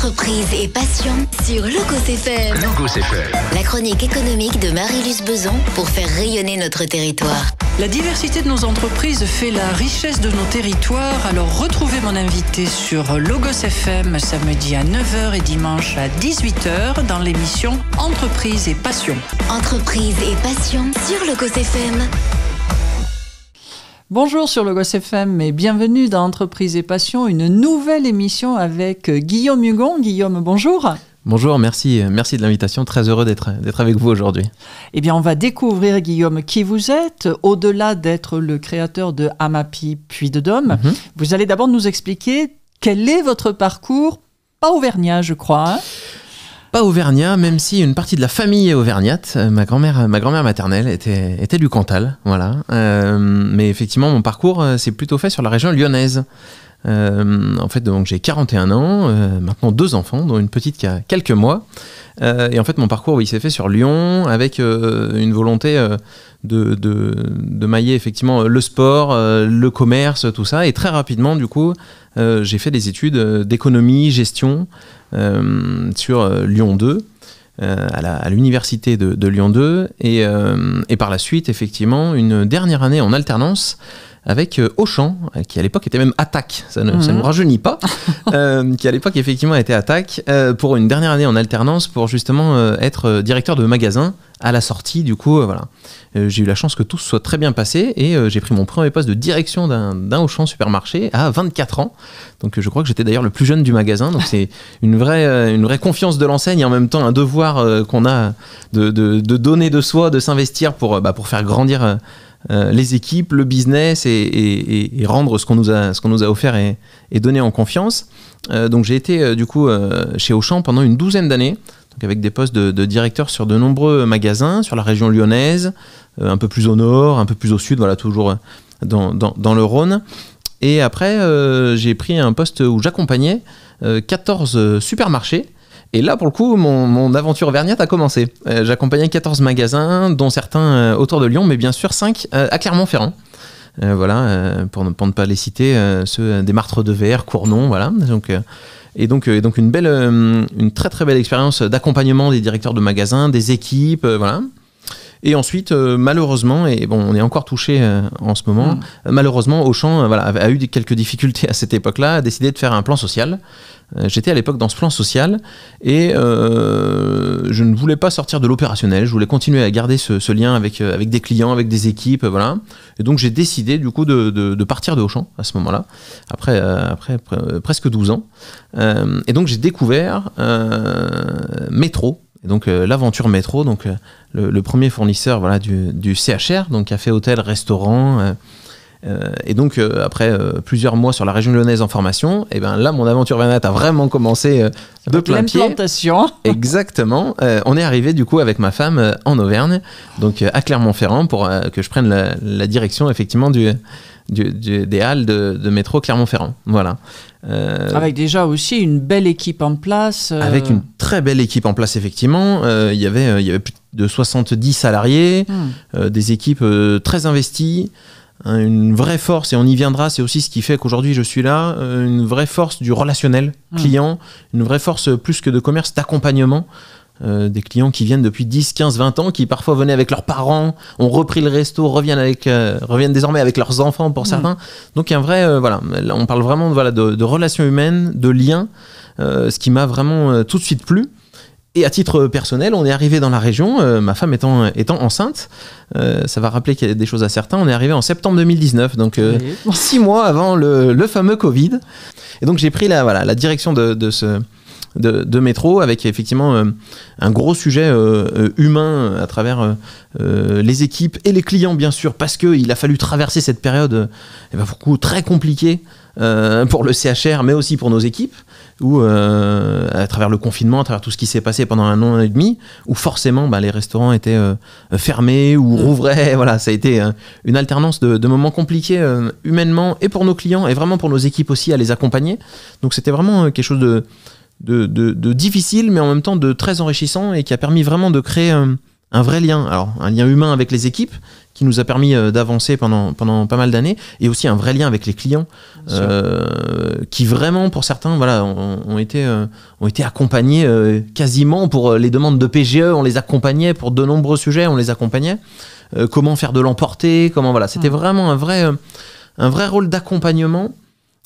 Entreprise et passion sur Logos FM. Logos FM. La chronique économique de Marie-Luce Beson pour faire rayonner notre territoire. La diversité de nos entreprises fait la richesse de nos territoires. Alors retrouvez mon invité sur Logos FM samedi à 9h et dimanche à 18h dans l'émission Entreprise et passion. Entreprise et passion sur Logos FM. Bonjour sur Logos FM et bienvenue dans Entreprise et passion, une nouvelle émission avec Guillaume Hugon. Guillaume, bonjour. Bonjour, merci de l'invitation. Très heureux d'être avec vous aujourd'hui. Eh bien, on va découvrir, Guillaume, qui vous êtes. Au-delà d'être le créateur de Amapi Puy-de-Dôme, vous allez d'abord nous expliquer quel est votre parcours, pas auvergnat, je crois. Pas auvergnat, même si une partie de la famille est auvergnate. Ma grand-mère maternelle était du Cantal, voilà. Mais effectivement, mon parcours s'est plutôt fait sur la région lyonnaise. En fait, donc j'ai 41 ans, maintenant 2 enfants, dont une petite qui a quelques mois. Et en fait, mon parcours, oui, s'est fait sur Lyon, avec une volonté de mailler effectivement le sport, le commerce, tout ça. Et très rapidement, du coup, j'ai fait des études d'économie, gestion sur Lyon 2. À l'université de Lyon 2 et par la suite effectivement une dernière année en alternance avec Auchan, qui à l'époque était même Attaque, ça ne nous rajeunit pas, qui à l'époque effectivement était Attaque, pour une dernière année en alternance pour justement être directeur de magasin à la sortie. Du coup, voilà. J'ai eu la chance que tout soit très bien passé et j'ai pris mon premier poste de direction d'un Auchan supermarché à 24 ans. Donc je crois que j'étais d'ailleurs le plus jeune du magasin. Donc c'est une vraie confiance de l'enseigne et en même temps un devoir qu'on a de donner de soi, de s'investir pour faire grandir les équipes, le business et rendre ce qu'on nous a offert et donné en confiance. Donc j'ai été du coup chez Auchan pendant une 12aine d'années. Donc avec des postes de directeur sur de nombreux magasins, sur la région lyonnaise, un peu plus au nord, un peu plus au sud, voilà, toujours dans le Rhône. Et après, j'ai pris un poste où j'accompagnais 14 supermarchés. Et là, pour le coup, mon aventure auvergnate a commencé. J'accompagnais 14 magasins, dont certains autour de Lyon, mais bien sûr 5 à Clermont-Ferrand. Pour ne pas les citer, ceux des Martres de Verre, Cournon, voilà. Donc une très très belle expérience d'accompagnement des directeurs de magasins, des équipes, voilà. Et ensuite, malheureusement, et bon, on est encore touché en ce moment, malheureusement, Auchan a eu quelques difficultés à cette époque-là, a décidé de faire un plan social. J'étais à l'époque dans ce plan social et je ne voulais pas sortir de l'opérationnel, je voulais continuer à garder ce lien avec des clients, avec des équipes, voilà. Et donc j'ai décidé du coup de partir de Auchan à ce moment-là, après presque 12 ans. Et donc j'ai découvert Métro. Et donc l'aventure Métro, donc le premier fournisseur, voilà, du CHR, donc café, hôtel, restaurant. Et donc après plusieurs mois sur la région lyonnaise en formation, et ben là mon aventure auvergnate a vraiment commencé de plein pied. L'implantation. Exactement. On est arrivé du coup avec ma femme en Auvergne, donc à Clermont-Ferrand, pour que je prenne la direction effectivement des halles de métro Clermont-Ferrand. Voilà. Avec déjà aussi une belle équipe en place. Avec une très belle équipe en place, effectivement. Il y avait plus de 70 salariés, des équipes très investies, une vraie force, et on y viendra, c'est aussi ce qui fait qu'aujourd'hui je suis là, une vraie force du relationnel client, une vraie force plus que de commerce, d'accompagnement. Des clients qui viennent depuis 10, 15, 20 ans, qui parfois venaient avec leurs parents, ont repris le resto, reviennent désormais avec leurs enfants pour certains. Donc il y a un vrai, là, on parle vraiment de relations humaines, de liens, ce qui m'a vraiment tout de suite plu. Et à titre personnel, on est arrivé dans la région, ma femme étant enceinte, ça va rappeler qu'il y a des choses à certains, on est arrivé en septembre 2019, donc 6 mois avant le fameux Covid. Et donc j'ai pris la direction de Métro, avec effectivement un gros sujet humain à travers les équipes et les clients, bien sûr, parce qu'il a fallu traverser cette période beaucoup très compliquée pour le CHR, mais aussi pour nos équipes, où à travers le confinement, à travers tout ce qui s'est passé pendant 1 an et demi, où forcément les restaurants étaient fermés ou rouvraient. Voilà, ça a été une alternance de moments compliqués humainement, et pour nos clients et vraiment pour nos équipes aussi à les accompagner. Donc c'était vraiment quelque chose de difficile, mais en même temps de très enrichissant, et qui a permis vraiment de créer un vrai lien. Alors un lien humain avec les équipes qui nous a permis d'avancer pendant pas mal d'années, et aussi un vrai lien avec les clients, qui vraiment, pour certains, voilà, ont été accompagnés quasiment pour les demandes de PGE, on les accompagnait pour de nombreux sujets, on les accompagnait. Comment faire de l'emporter, voilà, c'était vraiment un vrai rôle d'accompagnement.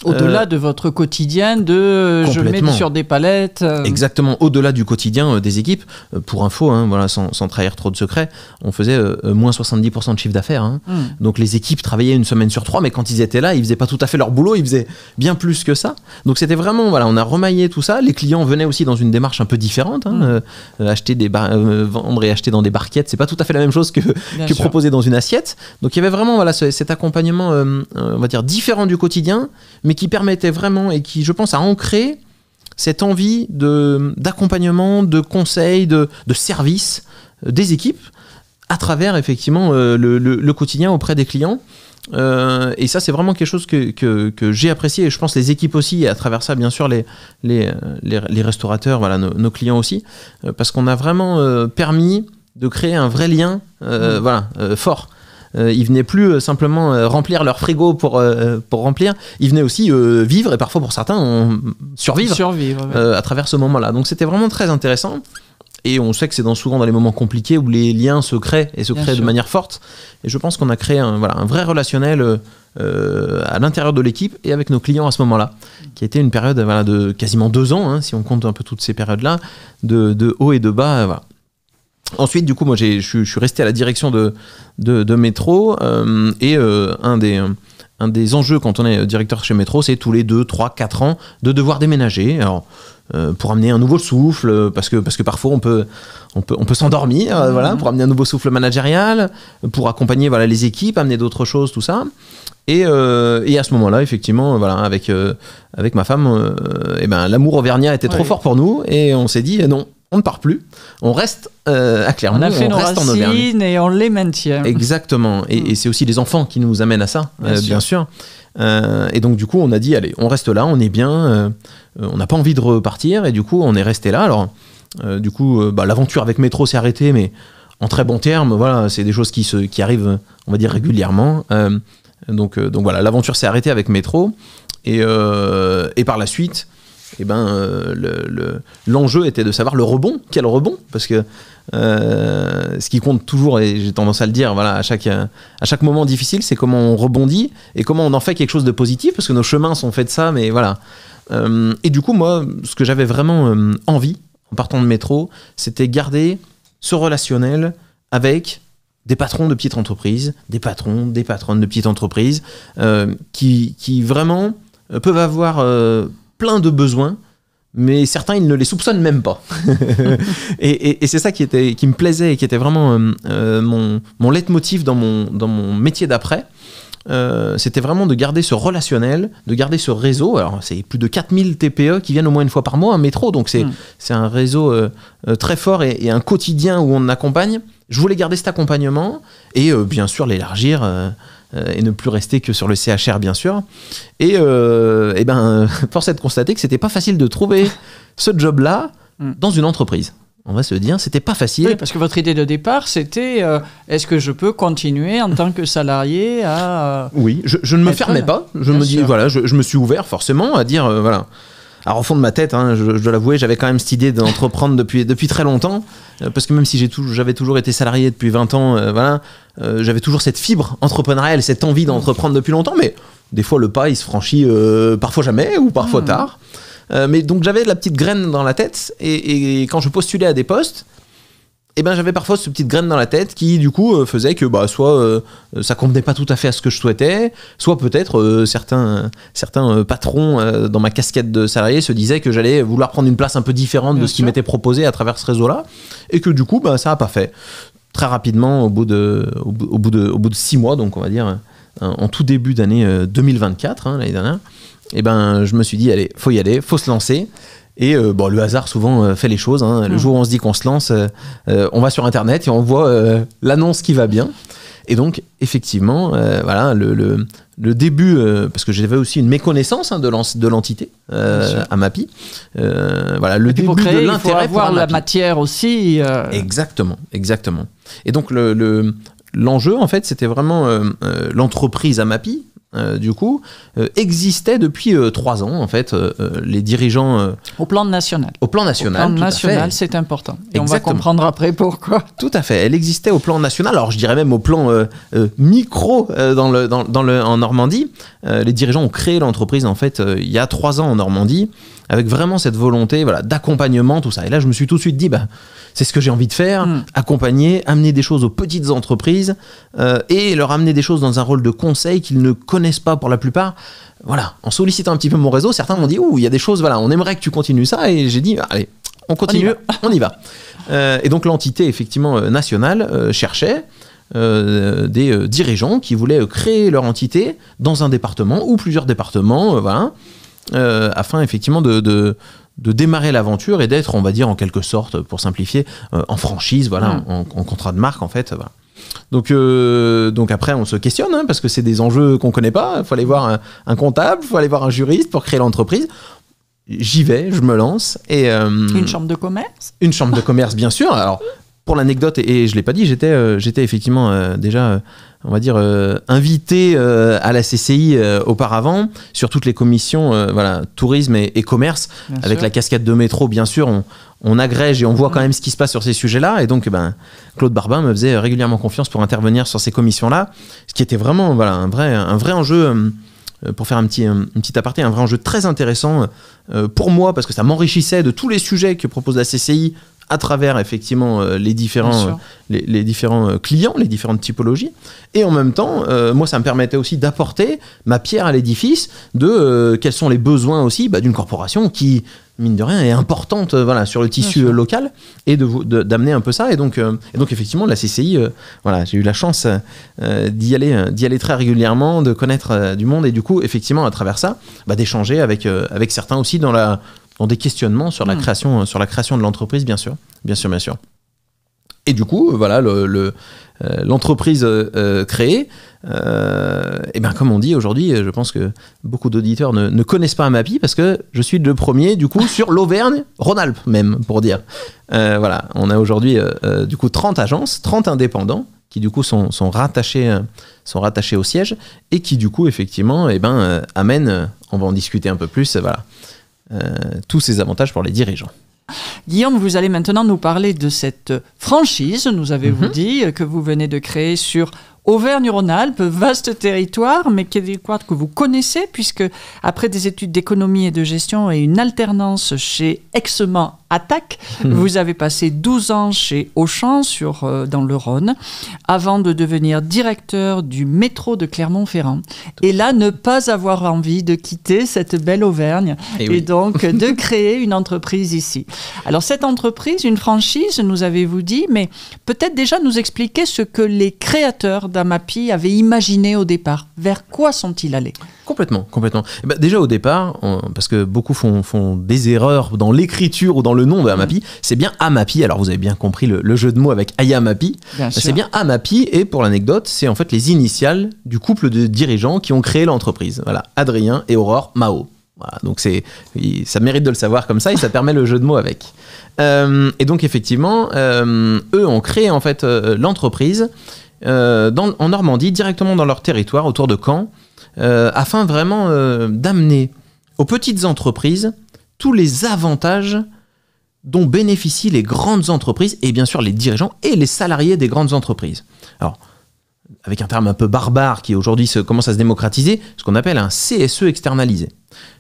Au-delà de votre quotidien je mets sur des palettes. Exactement, au-delà du quotidien des équipes. Pour info, voilà, sans trahir trop de secrets, on faisait moins 70% de chiffre d'affaires. Donc les équipes travaillaient une semaine sur 3, mais quand ils étaient là, ils faisaient pas tout à fait leur boulot, ils faisaient bien plus que ça. Donc c'était vraiment, voilà, on a remaillé tout ça. Les clients venaient aussi dans une démarche un peu différente. Vendre et acheter dans des barquettes, c'est pas tout à fait la même chose que proposer dans une assiette. Donc il y avait vraiment, voilà, cet accompagnement, on va dire, différent du quotidien, mais qui permettait vraiment et qui, je pense, a ancré cette envie d'accompagnement, de conseil, de service des équipes à travers effectivement le quotidien auprès des clients. Et ça, c'est vraiment quelque chose que j'ai apprécié, et je pense les équipes aussi, et à travers ça, bien sûr, les restaurateurs, voilà, nos clients aussi, parce qu'on a vraiment permis de créer un vrai lien fort. Ils venaient plus simplement remplir leur frigo pour remplir, ils venaient aussi vivre, et parfois pour certains survivre à travers ce moment-là. Donc c'était vraiment très intéressant, et on sait que c'est souvent dans les moments compliqués où les liens se créent de manière forte, et je pense qu'on a créé un vrai relationnel à l'intérieur de l'équipe et avec nos clients à ce moment-là, qui a été une période de quasiment 2 ans, si on compte un peu toutes ces périodes-là, de haut et de bas, voilà. Ensuite, du coup, moi, je suis resté à la direction de Métro, et un des enjeux quand on est directeur chez Métro, c'est tous les 2, 3, 4 ans de devoir déménager. Alors, pour amener un nouveau souffle, parce que parfois on peut s'endormir, voilà, pour amener un nouveau souffle managérial, pour accompagner, voilà, les équipes, amener d'autres choses, tout ça. Et à ce moment-là, effectivement, voilà, avec ma femme, l'amour auvergnat était trop fort pour nous, et on s'est dit non. On ne part plus, on reste à Clermont, on a fait nos reste en Auvergne. Et on les maintient. Exactement, et c'est aussi les enfants qui nous amènent à ça, bien sûr. Et donc du coup, on a dit, allez, on reste là, on est bien, on n'a pas envie de repartir, et du coup, on est resté là. Alors, du coup, l'aventure avec Métro s'est arrêtée, mais en très bons termes, voilà, c'est des choses qui arrivent, on va dire, régulièrement. Donc voilà, l'aventure s'est arrêtée avec Métro, et par la suite... l'enjeu était de savoir le rebond. Quel rebond? Parce que ce qui compte toujours, et j'ai tendance à le dire, voilà, à chaque moment difficile, c'est comment on rebondit et comment on en fait quelque chose de positif, parce que nos chemins sont faits de ça, mais voilà. Et du coup, moi, ce que j'avais vraiment envie, en partant de Métro, c'était garder ce relationnel avec des patrons de petites entreprises, des patronnes de petites entreprises, qui vraiment peuvent avoir... plein de besoins, mais certains, ils ne les soupçonnent même pas. et c'est ça qui me plaisait, et qui était vraiment mon leitmotiv dans mon métier d'après. C'était vraiment de garder ce relationnel, de garder ce réseau. Alors, c'est plus de 4000 TPE qui viennent au moins une fois par mois à Métro, donc c'est un réseau très fort, et un quotidien où on accompagne. Je voulais garder cet accompagnement, et bien sûr l'élargir, et ne plus rester que sur le CHR, bien sûr. Et force est de constater que c'était pas facile de trouver ce job-là dans une entreprise. On va se dire, c'était pas facile. Oui, parce que votre idée de départ, c'était est-ce que je peux continuer en tant que salarié à... Oui, je ne me fermais pas. Je me dis, voilà, je me suis ouvert forcément à dire, voilà. Alors au fond de ma tête, je dois l'avouer, j'avais quand même cette idée d'entreprendre depuis très longtemps, parce que même si j'avais toujours été salarié depuis 20 ans, j'avais toujours cette fibre entrepreneuriale, cette envie d'entreprendre depuis longtemps, mais des fois le pas il se franchit parfois jamais, ou parfois tard. Mais donc j'avais la petite graine dans la tête, et quand je postulais à des postes, j'avais parfois cette petite graine dans la tête qui du coup faisait que soit ça convenait pas tout à fait à ce que je souhaitais, soit peut-être certains patrons dans ma casquette de salarié se disaient que j'allais vouloir prendre une place un peu différente de ce qui m'était proposé à travers ce réseau-là, et que du coup ça a pas fait. Très rapidement, au bout de 6 mois, donc on va dire en tout début d'année 2024, l'année dernière, je me suis dit, allez, faut y aller, faut se lancer. Et le hasard souvent fait les choses. Le jour où on se dit qu'on se lance, on va sur Internet et on voit l'annonce qui va bien. Et donc, effectivement, voilà, le début, parce que j'avais aussi une méconnaissance de l'entité à Mappy. Voilà, le début créer, de l'intérêt il faut avoir la matière aussi. Exactement. Et donc, l'enjeu, en fait, c'était vraiment l'entreprise Amapi. Du coup, existait depuis 3 ans, en fait, les dirigeants... Au plan national. Au plan national, au plan national, c'est important. Et on va comprendre après pourquoi. Tout à fait. Elle existait au plan national, alors je dirais même au plan micro en Normandie. Les dirigeants ont créé l'entreprise, en fait, il y a 3 ans en Normandie, avec vraiment cette volonté d'accompagnement, tout ça. Et là, je me suis tout de suite dit... c'est ce que j'ai envie de faire, accompagner, amener des choses aux petites entreprises et leur amener des choses dans un rôle de conseil qu'ils ne connaissent pas pour la plupart. Voilà, en sollicitant un petit peu mon réseau, certains m'ont dit « il y a des choses, on aimerait que tu continues ça ». Et j'ai dit « allez, on continue, on y va ». Et donc l'entité, effectivement, nationale cherchait des dirigeants qui voulaient créer leur entité dans un département ou plusieurs départements, afin, effectivement, de démarrer l'aventure et d'être, on va dire, en quelque sorte, pour simplifier, en franchise, en contrat de marque, en fait. Voilà. Donc après, on se questionne, parce que c'est des enjeux qu'on ne connaît pas. Il faut aller voir un comptable, il faut aller voir un juriste pour créer l'entreprise. J'y vais, je me lance. Et, une chambre de commerce ? Une chambre de commerce, bien sûr. Alors, pour l'anecdote, et je ne l'ai pas dit, j'étais effectivement déjà... on va dire, invité à la CCI auparavant, sur toutes les commissions tourisme et commerce, bien avec sûr. La casquette de métro, bien sûr, on agrège et on voit quand même ce qui se passe sur ces sujets-là. Et donc, Claude Barbin me faisait régulièrement confiance pour intervenir sur ces commissions-là, ce qui était vraiment un vrai enjeu, pour faire un petit aparté, un vrai enjeu très intéressant pour moi, parce que ça m'enrichissait de tous les sujets que propose la CCI, à travers effectivement les différents clients, les différentes typologies. Et en même temps, moi, ça me permettait aussi d'apporter ma pierre à l'édifice de quels sont les besoins aussi d'une corporation qui, mine de rien, est importante sur le tissu local, et d'amener un peu ça. Et donc effectivement, la CCI, j'ai eu la chance d'y aller très régulièrement, de connaître du monde, et du coup, effectivement, à travers ça, d'échanger avec certains aussi dans des questionnements sur la création de l'entreprise, bien sûr. Et du coup, l'entreprise créée, comme on dit aujourd'hui, je pense que beaucoup d'auditeurs ne connaissent pas Amapi, parce que je suis le premier, du coup, sur l'Auvergne-Rhône-Alpes, même, pour dire. On a aujourd'hui, du coup, 30 agences, 30 indépendants, qui du coup sont rattachés au siège, et qui du coup, effectivement, amènent, on va en discuter un peu plus, tous ces avantages pour les dirigeants. Guillaume, vous allez maintenant nous parler de cette franchise, nous avez-vous dit, que vous venez de créer sur Auvergne-Rhône-Alpes, vaste territoire, mais territoire que vous connaissez, puisque après des études d'économie et de gestion et une alternance chez Exement Attaque, vous avez passé 12 ans chez Auchan dans le Rhône, avant de devenir directeur du métro de Clermont-Ferrand. Et là, ne pas avoir envie de quitter cette belle Auvergne et donc de créer une entreprise ici. Alors cette entreprise, une franchise, nous avez-vous dit, mais peut-être déjà nous expliquer ce que les créateurs d'Amapi avaient imaginé au départ. Vers quoi sont-ils allés ? Complètement. Déjà au départ, parce que beaucoup font des erreurs dans l'écriture ou dans le nom de Amapi, c'est bien Amapi. Alors vous avez bien compris le jeu de mots avec Aya Mapi. C'est bien Amapi, et pour l'anecdote, c'est en fait les initiales du couple de dirigeants qui ont créé l'entreprise. Adrien et Aurore Mao. Donc ça mérite de le savoir comme ça, et ça permet le jeu de mots avec. Et donc effectivement, eux ont créé en fait l'entreprise en Normandie, directement dans leur territoire, autour de Caen, afin vraiment d'amener aux petites entreprises tous les avantages dont bénéficient les grandes entreprises, et bien sûr les dirigeants et les salariés des grandes entreprises. Alors, avec un terme un peu barbare qui aujourd'hui commence à se démocratiser, ce qu'on appelle un CSE externalisé.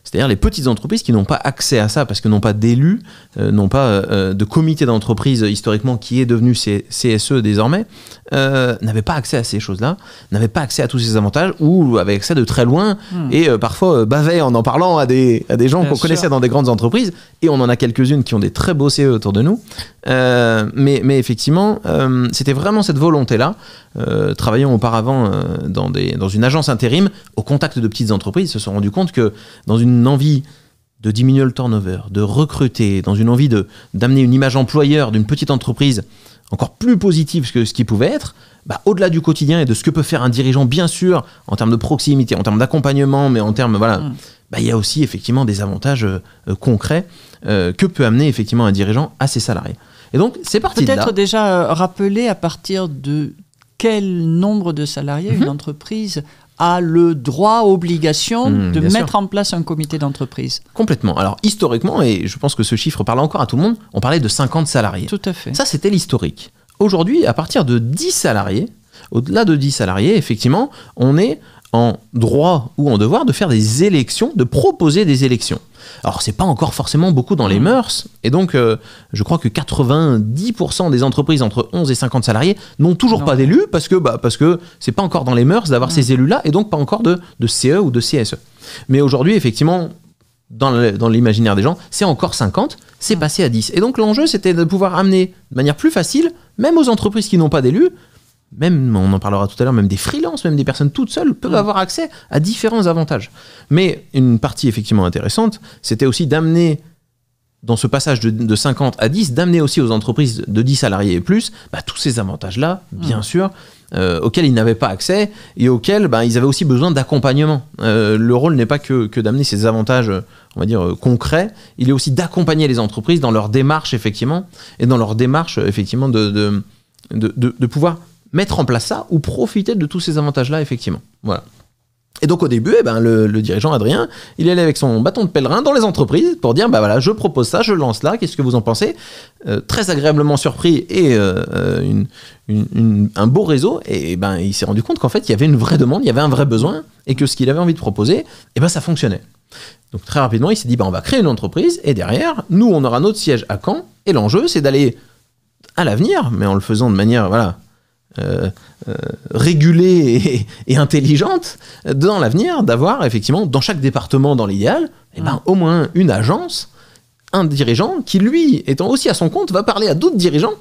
C'est-à-dire les petites entreprises qui n'ont pas accès à ça parce que n'ont pas d'élus, n'ont pas de comité d'entreprise historiquement qui est devenu CSE désormais, n'avaient pas accès à ces choses-là, n'avaient pas accès à tous ces avantages, ou avaient accès de très loin, et parfois bavaient en parlant à des gens qu'on connaissait dans des grandes entreprises, et on en a quelques-unes qui ont des très beaux CE autour de nous. Mais effectivement, c'était vraiment cette volonté-là. Travaillant auparavant dans une agence intérim, au contact de petites entreprises, ils se sont rendus compte que dans une envie de diminuer le turnover, de recruter, dans une envie d'amener une image employeur d'une petite entreprise encore plus positive que ce qui pouvait être, au-delà du quotidien et de ce que peut faire un dirigeant, bien sûr, en termes de proximité, en termes d'accompagnement, mais en termes, il y a aussi effectivement des avantages concrets que peut amener effectivement un dirigeant à ses salariés. Et donc, c'est parti de là. Peut-être déjà rappeler à partir de quel nombre de salariés une entreprise a le droit, obligation de mettre en place un comité d'entreprise. Complètement. Alors, historiquement, et je pense que ce chiffre parle encore à tout le monde, on parlait de 50 salariés. Tout à fait. Ça, c'était l'historique. Aujourd'hui, à partir de 10 salariés, au-delà de 10 salariés, effectivement, on est en droit ou en devoir de faire des élections, de proposer des élections. Alors, c'est pas encore forcément beaucoup dans les mœurs, et donc je crois que 90% des entreprises entre 11 et 50 salariés n'ont toujours pas d'élus, parce que c'est pas encore dans les mœurs d'avoir ces élus-là, et donc pas encore de CE ou de CSE. Mais aujourd'hui, effectivement, dans l'imaginaire des gens, c'est encore 50, c'est passé à 10. Et donc l'enjeu, c'était de pouvoir amener de manière plus facile, même aux entreprises qui n'ont pas d'élus, même, on en parlera tout à l'heure, même des freelances, même des personnes toutes seules peuvent avoir accès à différents avantages. Mais une partie effectivement intéressante, c'était aussi d'amener, dans ce passage de 50 à 10, d'amener aussi aux entreprises de 10 salariés et plus, tous ces avantages-là, bien sûr, auxquels ils n'avaient pas accès et auxquels ils avaient aussi besoin d'accompagnement. Le rôle n'est pas que d'amener ces avantages, on va dire, concrets, il est aussi d'accompagner les entreprises dans leur démarche, effectivement, et dans leur démarche, effectivement, de pouvoir mettre en place ça ou profiter de tous ces avantages-là, effectivement. Voilà. Et donc au début, le dirigeant Adrien, il allait avec son bâton de pèlerin dans les entreprises pour dire, voilà, je propose ça, je lance là, qu'est-ce que vous en pensez ? Très agréablement surpris et un beau réseau, et il s'est rendu compte qu'en fait, il y avait une vraie demande, il y avait un vrai besoin, et que ce qu'il avait envie de proposer, ça fonctionnait. Donc très rapidement, il s'est dit, on va créer une entreprise, et derrière, nous, on aura notre siège à Caen, et l'enjeu, c'est d'aller à l'avenir, mais en le faisant de manière, régulée et intelligente, dans l'avenir, d'avoir effectivement dans chaque département, dans l'idéal, au moins une agence, un dirigeant qui, lui, étant aussi à son compte, va parler à d'autres dirigeants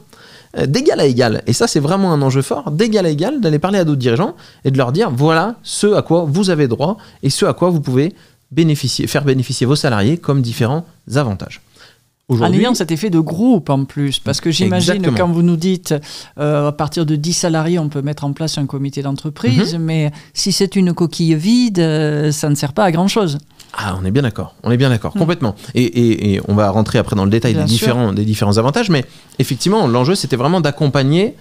d'égal à égal. Et ça, c'est vraiment un enjeu fort, d'égal à égal, d'aller parler à d'autres dirigeants et de leur dire, voilà ce à quoi vous avez droit et ce à quoi vous pouvez faire bénéficier vos salariés comme différents avantages. En ayant cet effet de groupe en plus, parce que j'imagine quand vous nous dites à partir de 10 salariés on peut mettre en place un comité d'entreprise, mais si c'est une coquille vide, ça ne sert pas à grand chose. Ah, on est bien d'accord, complètement. Et on va rentrer après dans le détail des différents avantages, mais effectivement l'enjeu c'était vraiment d'accompagner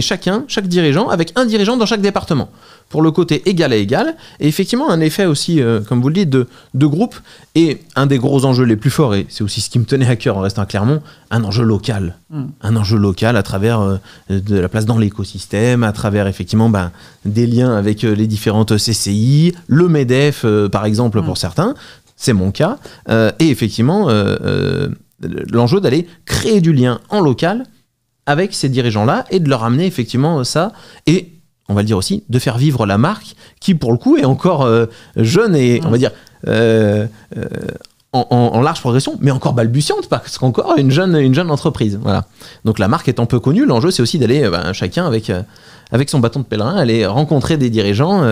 chaque dirigeant avec un dirigeant dans chaque département, pour le côté égal à égal, et effectivement un effet aussi, comme vous le dites, de groupe, et un des gros enjeux les plus forts, et c'est aussi ce qui me tenait à cœur en restant à Clermont, un enjeu local à travers de la place dans l'écosystème, à travers effectivement des liens avec les différentes CCI, le MEDEF par exemple pour certains, c'est mon cas, et effectivement l'enjeu d'aller créer du lien en local avec ces dirigeants-là et de leur amener effectivement ça, et on va le dire aussi, de faire vivre la marque qui pour le coup est encore jeune et on va dire en large progression, mais encore balbutiante parce qu'encore une jeune entreprise. Voilà. Donc la marque étant peu connue, l'enjeu c'est aussi d'aller chacun avec son bâton de pèlerin, aller rencontrer des dirigeants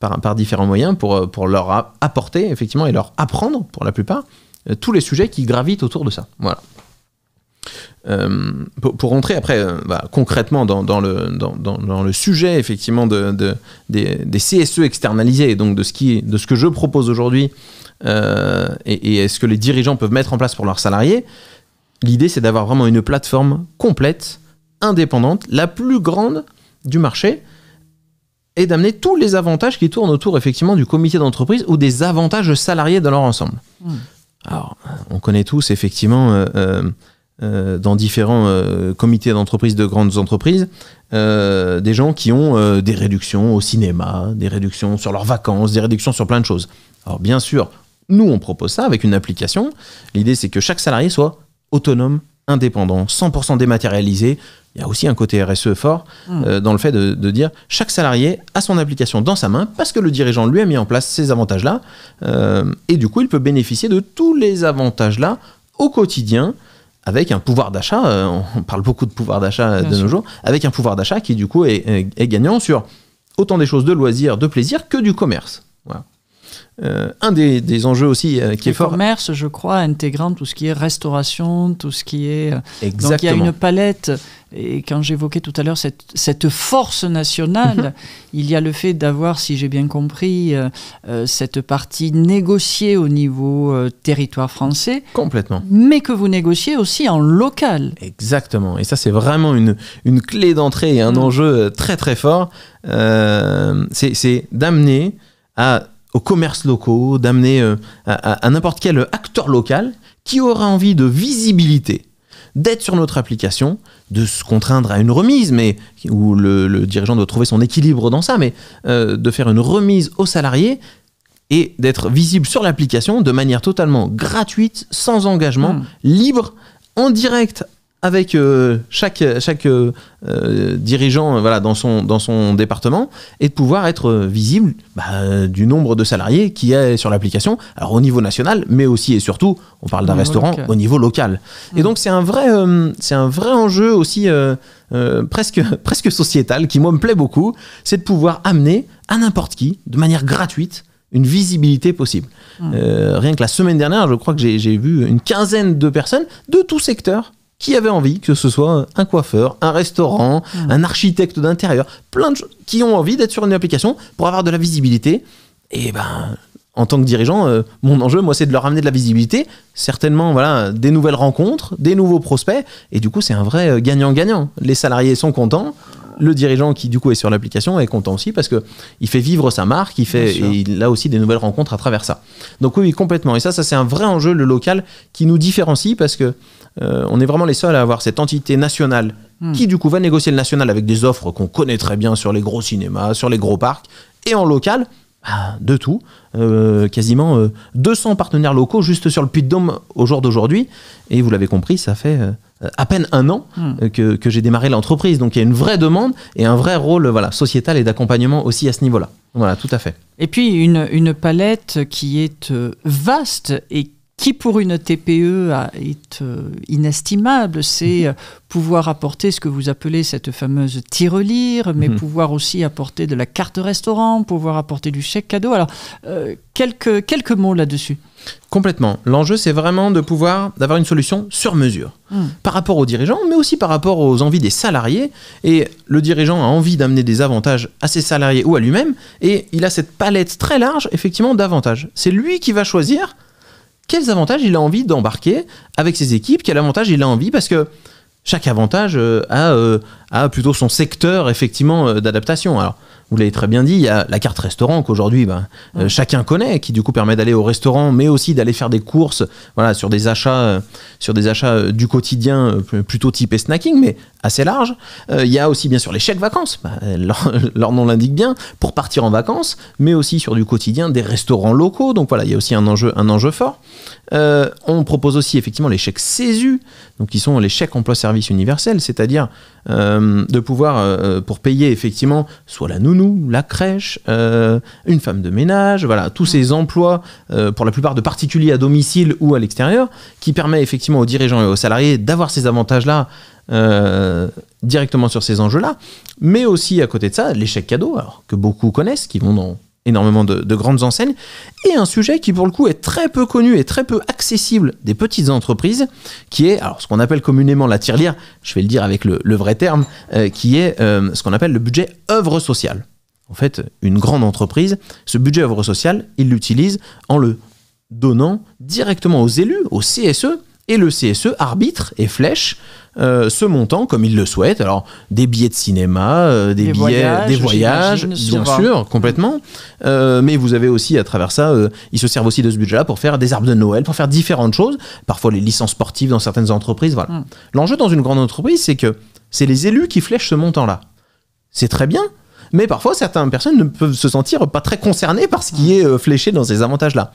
par différents moyens pour leur apporter effectivement et leur apprendre pour la plupart tous les sujets qui gravitent autour de ça. Voilà. Pour rentrer après concrètement dans le sujet effectivement des CSE externalisés, et donc de ce que je propose aujourd'hui et ce que les dirigeants peuvent mettre en place pour leurs salariés, l'idée c'est d'avoir vraiment une plateforme complète, indépendante, la plus grande du marché, et d'amener tous les avantages qui tournent autour effectivement du comité d'entreprise ou des avantages salariés dans leur ensemble. Alors on connaît tous effectivement dans différents comités d'entreprise de grandes entreprises, des gens qui ont des réductions au cinéma, des réductions sur leurs vacances, des réductions sur plein de choses. Alors bien sûr, nous on propose ça avec une application. L'idée c'est que chaque salarié soit autonome, indépendant, 100% dématérialisé. Il y a aussi un côté RSE fort dans le fait de dire chaque salarié a son application dans sa main parce que le dirigeant lui a mis en place ces avantages-là, et du coup il peut bénéficier de tous les avantages-là au quotidien, avec un pouvoir d'achat, on parle beaucoup de pouvoir d'achat de nos jours, avec un pouvoir d'achat qui du coup est gagnant sur autant des choses de loisirs, de plaisir que du commerce. Voilà. un des enjeux aussi qui est fort. Le commerce, je crois, intégrant tout ce qui est restauration, tout ce qui est... Exactement. Donc il y a une palette, et quand j'évoquais tout à l'heure cette force nationale, il y a le fait d'avoir, si j'ai bien compris, cette partie négociée au niveau territoire français. Complètement. Mais que vous négociez aussi en local. Exactement. Et ça, c'est vraiment une clé d'entrée et un enjeu très très fort. C'est d'amener aux commerces locaux, d'amener à n'importe quel acteur local qui aura envie de visibilité, d'être sur notre application, de se contraindre à une remise, mais où le dirigeant doit trouver son équilibre dans ça, mais de faire une remise aux salariés et d'être visible sur l'application de manière totalement gratuite, sans engagement, libre, en direct avec chaque dirigeant dans son département, et de pouvoir être visible du nombre de salariés qui est sur l'application, alors au niveau national, mais aussi et surtout, on parle d'un restaurant, local. Au niveau local. Et donc c'est un vrai enjeu aussi presque sociétal, qui moi me plaît beaucoup, c'est de pouvoir amener à n'importe qui, de manière gratuite, une visibilité possible. Rien que la semaine dernière, je crois que j'ai vu une quinzaine de personnes de tout secteur qui avaient envie, que ce soit un coiffeur, un restaurant, un architecte d'intérieur, plein de gens qui ont envie d'être sur une application pour avoir de la visibilité. Et en tant que dirigeant, mon enjeu, moi, c'est de leur amener de la visibilité, certainement des nouvelles rencontres, des nouveaux prospects, et du coup, c'est un vrai gagnant-gagnant. Les salariés sont contents, le dirigeant qui du coup est sur l'application est content aussi parce qu'il fait vivre sa marque, et il a aussi des nouvelles rencontres à travers ça. Donc oui, complètement. Et ça c'est un vrai enjeu, le local, qui nous différencie parce que on est vraiment les seuls à avoir cette entité nationale qui du coup va négocier le national avec des offres qu'on connaît très bien sur les gros cinémas, sur les gros parcs, et en local, de tout. Quasiment 200 partenaires locaux juste sur le Puy-de-Dôme au jour d'aujourd'hui. Et vous l'avez compris, ça fait à peine un an que j'ai démarré l'entreprise. Donc il y a une vraie demande et un vrai rôle sociétal et d'accompagnement aussi à ce niveau-là. Voilà, tout à fait. Et puis une palette qui est vaste et qui pour une TPE est inestimable, c'est pouvoir apporter ce que vous appelez cette fameuse tirelire, mais pouvoir aussi apporter de la carte restaurant, pouvoir apporter du chèque cadeau. Alors, quelques mots là-dessus. Complètement. L'enjeu, c'est vraiment d'avoir une solution sur mesure par rapport aux dirigeants, mais aussi par rapport aux envies des salariés. Et le dirigeant a envie d'amener des avantages à ses salariés ou à lui-même, et il a cette palette très large, effectivement, d'avantages. C'est lui qui va choisir quels avantages il a envie d'embarquer avec ses équipes, quel avantage il a envie, parce que chaque avantage a plutôt son secteur, effectivement, d'adaptation. Alors, vous l'avez très bien dit, il y a la carte restaurant qu'aujourd'hui chacun connaît, qui du coup permet d'aller au restaurant, mais aussi d'aller faire des courses sur des achats du quotidien plutôt typé snacking, mais assez large. Il y a aussi bien sûr les chèques vacances, leur nom l'indique bien, pour partir en vacances, mais aussi sur du quotidien des restaurants locaux. Donc voilà, il y a aussi un enjeu fort. On propose aussi effectivement les chèques CESU, donc qui sont les chèques emploi-service universels, c'est-à-dire de pouvoir, pour payer effectivement soit la nounou, la crèche, une femme de ménage, tous ces emplois, pour la plupart de particuliers à domicile ou à l'extérieur, qui permet effectivement aux dirigeants et aux salariés d'avoir ces avantages-là directement sur ces enjeux-là, mais aussi à côté de ça, les chèques cadeaux, que beaucoup connaissent, qui vont dans énormément de grandes enseignes, et un sujet qui pour le coup est très peu connu et très peu accessible des petites entreprises, qui est ce qu'on appelle communément la tirelire, je vais le dire avec le vrai terme, qui est ce qu'on appelle le budget œuvre sociale. En fait, une grande entreprise, ce budget œuvre sociale, il l'utilise en le donnant directement aux élus, au CSE, et le CSE arbitre et flèche ce montant comme il le souhaite. Alors, des billets de cinéma, des voyages, bien sûr, complètement. Mais vous avez aussi, à travers ça, ils se servent aussi de ce budget-là pour faire des arbres de Noël, pour faire différentes choses, parfois les licences sportives dans certaines entreprises. Voilà. L'enjeu dans une grande entreprise, c'est que c'est les élus qui flèchent ce montant-là. C'est très bien, mais parfois, certaines personnes ne peuvent se sentir pas très concernées par ce qui est fléché dans ces avantages-là.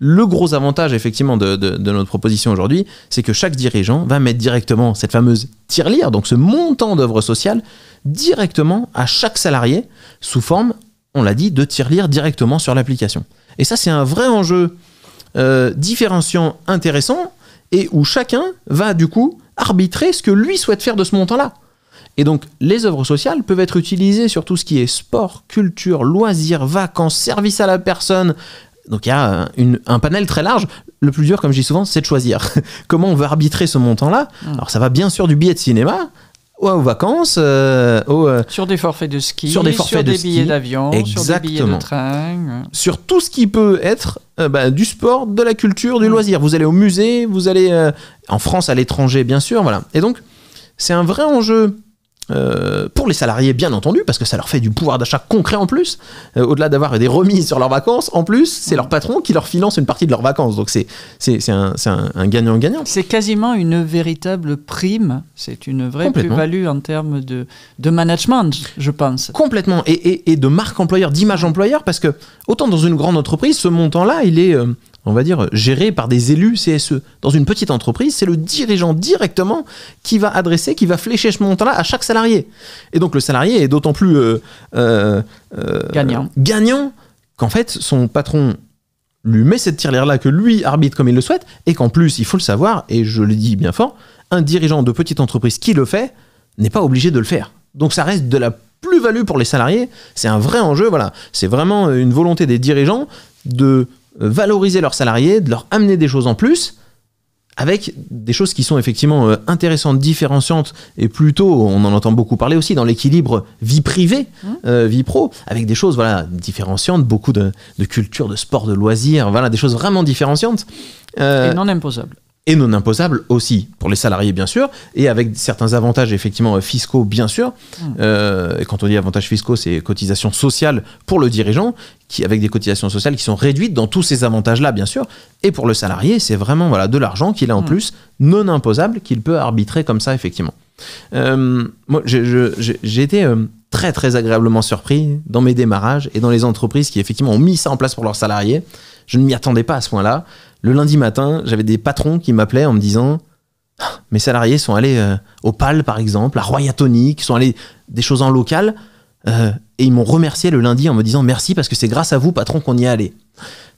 Le gros avantage, effectivement, de notre proposition aujourd'hui, c'est que chaque dirigeant va mettre directement cette fameuse tirelire, donc ce montant d'œuvre sociale, directement à chaque salarié, sous forme, on l'a dit, de tirelire directement sur l'application. Et ça, c'est un vrai enjeu différenciant intéressant, et où chacun va, du coup, arbitrer ce que lui souhaite faire de ce montant-là. Et donc, les œuvres sociales peuvent être utilisées sur tout ce qui est sport, culture, loisirs, vacances, service à la personne. Donc, il y a un panel très large. Le plus dur, comme je dis souvent, c'est de choisir. Comment on veut arbitrer ce montant-là ? Alors, ça va bien sûr du billet de cinéma aux vacances, sur des forfaits de ski, sur des billets d'avion, sur des billets de train. Sur tout ce qui peut être du sport, de la culture, du loisir. Vous allez au musée, vous allez en France, à l'étranger, bien sûr. Voilà. Et donc, c'est un vrai enjeu pour les salariés, bien entendu, parce que ça leur fait du pouvoir d'achat concret en plus. Au-delà d'avoir des remises sur leurs vacances, en plus, c'est leur patron qui leur finance une partie de leurs vacances. Donc, c'est un gagnant-gagnant. C'est quasiment une véritable prime. C'est une vraie plus-value en termes de management, je pense. Complètement. Et de marque employeur, d'image employeur, parce que autant dans une grande entreprise, ce montant-là, il est... on va dire, géré par des élus CSE. Dans une petite entreprise, c'est le dirigeant directement qui va adresser, qui va flécher ce montant-là à chaque salarié. Et donc le salarié est d'autant plus gagnant qu'en fait, son patron lui met cette tirelire-là, que lui arbitre comme il le souhaite, et qu'en plus, il faut le savoir, et je le dis bien fort, un dirigeant de petite entreprise qui le fait n'est pas obligé de le faire. Donc ça reste de la plus-value pour les salariés. C'est un vrai enjeu, voilà. C'est vraiment une volonté des dirigeants de valoriser leurs salariés, de leur amener des choses en plus, avec des choses qui sont effectivement intéressantes, différenciantes, et plutôt, on en entend beaucoup parler aussi, dans l'équilibre vie privée, vie pro, avec des choses différenciantes, beaucoup de culture, de sport, de loisirs, voilà, des choses vraiment différenciantes. Et non imposables. Et non imposables aussi, pour les salariés bien sûr, et avec certains avantages effectivement fiscaux bien sûr. Et quand on dit avantages fiscaux, c'est cotisations sociales pour le dirigeant, avec des cotisations sociales qui sont réduites dans tous ces avantages-là bien sûr. Et pour le salarié, c'est vraiment de l'argent qu'il a en plus, non imposable, qu'il peut arbitrer comme ça effectivement. Moi, j'ai été très très agréablement surpris dans mes démarrages et dans les entreprises qui effectivement ont mis ça en place pour leurs salariés. Je ne m'y attendais pas à ce point-là. Le lundi matin, j'avais des patrons qui m'appelaient en me disant « Mes salariés sont allés au PAL, par exemple, à Royatonic, sont allés des choses en local, et ils m'ont remercié le lundi en me disant « Merci, parce que c'est grâce à vous, patron, qu'on y est allé. »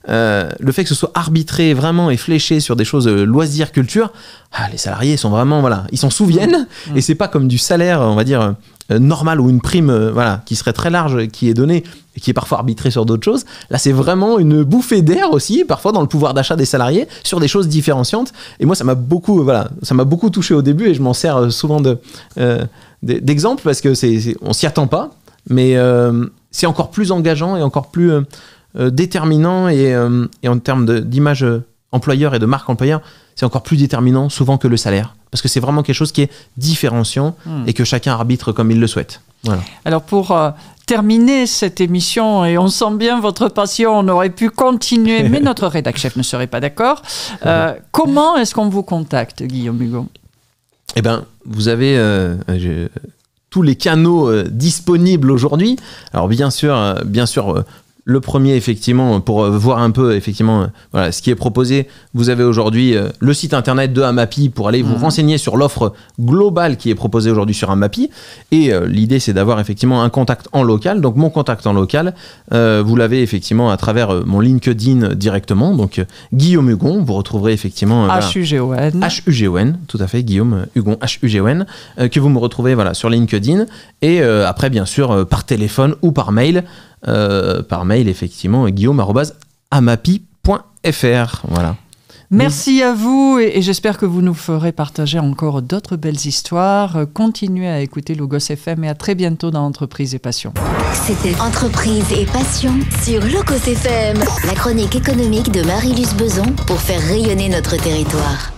Le fait que ce soit arbitré vraiment et fléché sur des choses loisirs, culture, les salariés sont vraiment, ils s'en souviennent, et c'est pas comme du salaire, on va dire, normal ou une prime qui serait très large, qui est donnée et qui est parfois arbitrée sur d'autres choses. Là, c'est vraiment une bouffée d'air aussi, parfois dans le pouvoir d'achat des salariés, sur des choses différenciantes. Et moi, ça m'a beaucoup touché au début, et je m'en sers souvent d'exemple, parce que on s'y attend pas, mais c'est encore plus engageant et encore plus déterminant, et en termes d'image employeur et de marque employeur, c'est encore plus déterminant souvent que le salaire, parce que c'est vraiment quelque chose qui est différenciant et que chacun arbitre comme il le souhaite. Voilà. Alors pour terminer cette émission, et on sent bien votre passion, on aurait pu continuer, mais notre rédac chef ne serait pas d'accord. Comment est-ce qu'on vous contacte, Guillaume Hugon ? Eh bien, vous avez tous les canaux disponibles aujourd'hui. Alors bien sûr, le premier, effectivement, pour voir un peu effectivement, ce qui est proposé, vous avez aujourd'hui le site internet de Amapi pour aller vous renseigner sur l'offre globale qui est proposée aujourd'hui sur Amapi. Et l'idée, c'est d'avoir effectivement un contact en local. Donc mon contact en local, vous l'avez effectivement à travers mon LinkedIn directement. Donc Guillaume Hugon, vous retrouverez effectivement... H-U-G-O-N. H-U-G-O-N, tout à fait, Guillaume Hugon, H-U-G-O-N, que vous me retrouvez sur LinkedIn. Et après, bien sûr, par téléphone ou par mail. Effectivement, guillaume@amapi.fr. Voilà. Merci à vous, et j'espère que vous nous ferez partager encore d'autres belles histoires. Continuez à écouter Logos FM, et à très bientôt dans Entreprise et Passion. C'était Entreprise et Passion sur Logos FM, la chronique économique de Marie-Luce Beson pour faire rayonner notre territoire.